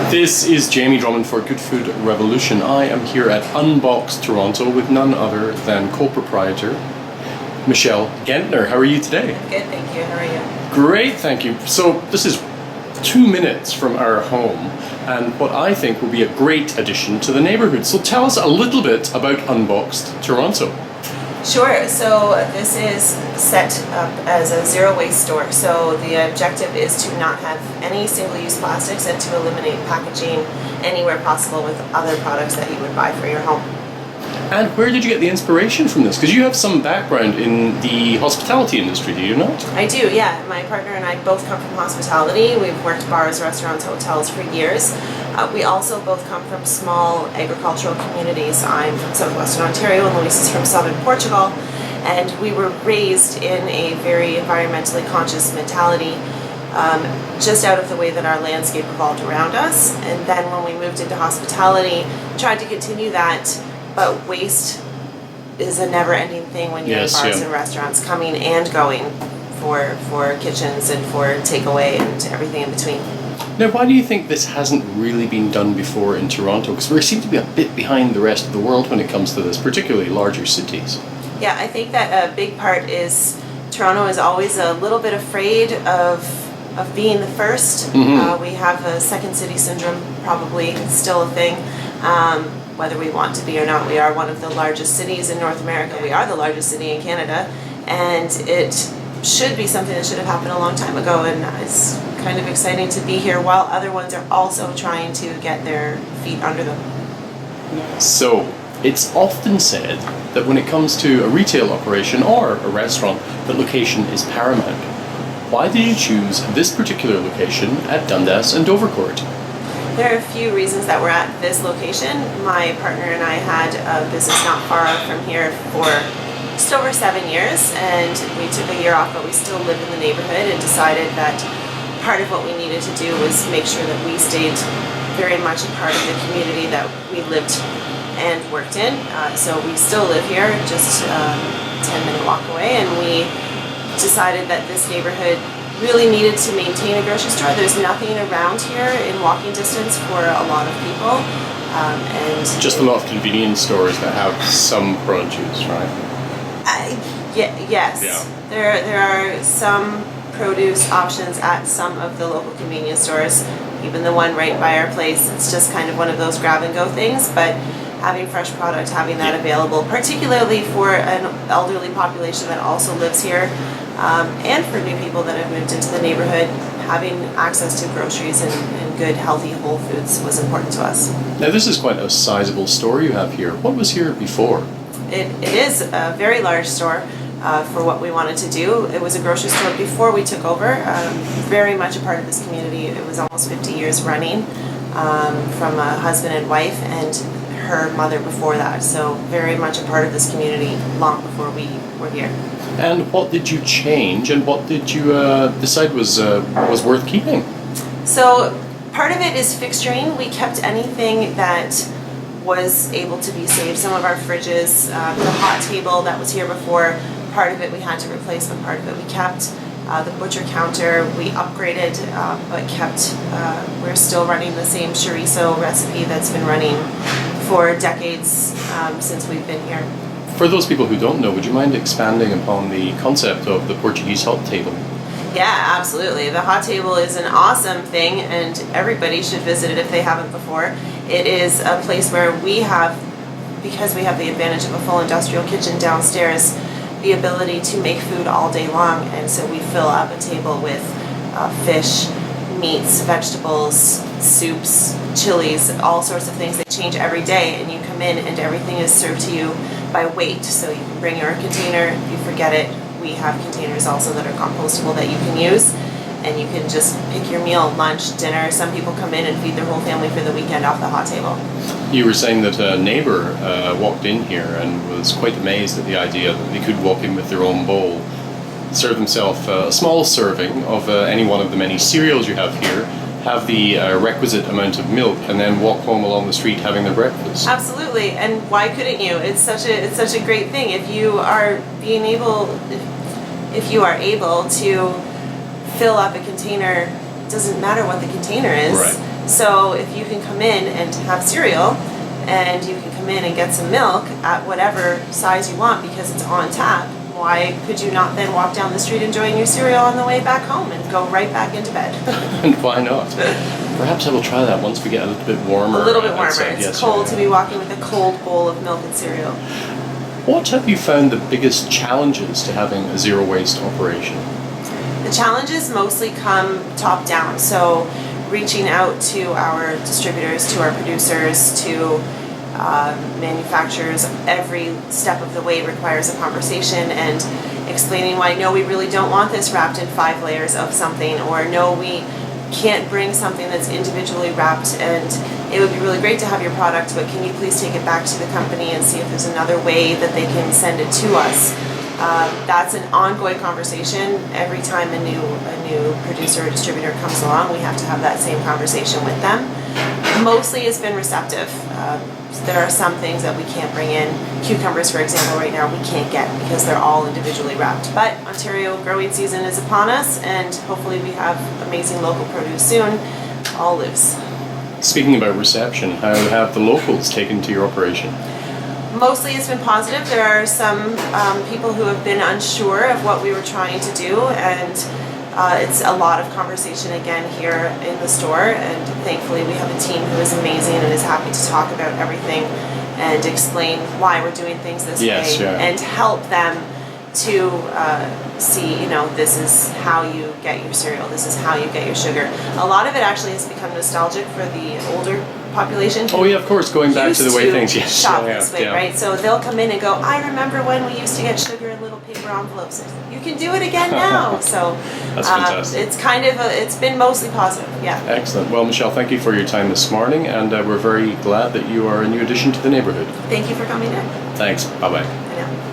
This is Jamie Drummond for Good Food Revolution. I am here at Unboxed Toronto with none other than co-proprietor Michelle Genttner. How are you today? Good, thank you. How are you? Great, thank you. So this is 2 minutes from our home and what I think will be a great addition to the neighborhood. So tell us a little bit about Unboxed Toronto. Sure. So this is set up as a zero waste store. So the objective is to not have any single-use plastics and to eliminate packaging anywhere possible with other products that you would buy for your home. And where did you get the inspiration from this? Because you have some background in the hospitality industry, do you not? I do, yeah. My partner and I both come from hospitality. We've worked bars, restaurants, hotels for years. We also both come from small agricultural communities. I'm from southwestern Ontario and Louise is from southern Portugal. And we were raised in a very environmentally conscious mentality, just out of the way that our landscape evolved around us. And then when we moved into hospitality, tried to continue that. But waste is a never-ending thing when you're in bars and restaurants, coming and going for kitchens and for takeaway and everything in between. Now, why do you think this hasn't really been done before in Toronto? Because we seem to be a bit behind the rest of the world when it comes to this, particularly larger cities. Yeah, I think that a big part is Toronto is always a little bit afraid of being the first. Mm-hmm. We have a second city syndrome, probably still a thing. Whether we want to be or not, we are one of the largest cities in North America. We are the largest city in Canada, and it should be something that should have happened a long time ago, and it's kind of exciting to be here while other ones are also trying to get their feet under them. So, it's often said that when it comes to a retail operation or a restaurant, that location is paramount. Why did you choose this particular location at Dundas and Dovercourt? There are a few reasons that we're at this location. My partner and I had a business not far from here for just over 7 years, and we took a year off, but we still live in the neighborhood and decided that part of what we needed to do was make sure that we stayed very much a part of the community that we lived and worked in. So we still live here, just a 10-minute walk away, and we decided that this neighborhood really needed to maintain a grocery store. There's nothing around here in walking distance for a lot of people. And just a lot of convenience stores that have some produce, right? Yes. Yeah. There are some produce options at some of the local convenience stores. Even the one right by our place, it's just kind of one of those grab and go things, but having fresh product, having that available, particularly for an elderly population that also lives here, and for new people that have moved into the neighborhood, having access to groceries and good, healthy, whole foods was important to us. Now, this is quite a sizable store you have here. What was here before? It is a very large store for what we wanted to do. It was a grocery store before we took over, very much a part of this community. It was almost 50 years running, from a husband and wife and her mother before that. So very much a part of this community long before we were here. And what did you change, and what did you decide was worth keeping? So part of it is fixturing. We kept anything that was able to be saved. Some of our fridges, the hot table that was here before, part of it we had to replace, but part of it we kept. The butcher counter we upgraded, but kept. We're still running the same chorizo recipe that's been running for decades since we've been here. For those people who don't know, would you mind expanding upon the concept of the Portuguese hot table? Yeah, absolutely. The hot table is an awesome thing, and everybody should visit it if they haven't before. It is a place where we have, because we have the advantage of a full industrial kitchen downstairs, the ability to make food all day long, and so we fill up a table with fish, meats, vegetables, soups, chilies, all sorts of things. They change every day, and you come in and everything is served to you by weight. So you can bring your container, if you forget it. We have containers also that are compostable that you can use, and you can just pick your meal, lunch, dinner. Some people come in and feed their whole family for the weekend off the hot table. You were saying that a neighbour walked in here and was quite amazed at the idea that they could walk in with their own bowl, serve themselves a small serving of any one of the many cereals you have here, have the requisite amount of milk, and then walk home along the street having their breakfast. Absolutely, and why couldn't you? It's such a great thing. If you are able to fill up a container, it doesn't matter what the container is. Right. So if you can come in and have cereal, and you can come in and get some milk at whatever size you want because it's on tap, why could you not then walk down the street enjoying your cereal on the way back home and go right back into bed? And why not? Perhaps I will try that once we get a little bit warmer. A little bit warmer. outside. It's Yes, cold yeah. to be walking with a cold bowl of milk and cereal. What have you found the biggest challenges to having a zero waste operation? The challenges mostly come top down. So reaching out to our distributors, to our producers, to manufacturers, every step of the way requires a conversation and explaining why no, we really don't want this wrapped in 5 layers of something, or no, we can't bring something that's individually wrapped, and it would be really great to have your product, but can you please take it back to the company and see if there's another way that they can send it to us. That's an ongoing conversation. Every time a new producer or distributor comes along, we have to have that same conversation with them. Mostly it's been receptive. There are some things that we can't bring in. Cucumbers, for example, right now we can't get because they're all individually wrapped. But Ontario growing season is upon us, and hopefully we have amazing local produce soon. Olives. Speaking about reception, how have the locals taken to your operation? Mostly it's been positive. There are some people who have been unsure of what we were trying to do, and it's a lot of conversation again here in the store, and thankfully we have a team who is amazing and is happy to talk about everything and explain why we're doing things this way, and help them to see, this is how you get your cereal, this is how you get your sugar. A lot of it actually has become nostalgic for the older population. Oh yeah, of course, going back to the way things shop this way, right? So they'll come in and go, I remember when we used to get sugar in little paper envelopes. You can do it again now. So that's fantastic. It's kind of it's been mostly positive. Yeah. Excellent. Well, Michelle, thank you for your time this morning, and we're very glad that you are a new addition to the neighborhood. Thank you for coming in. Thanks. Bye bye. I know.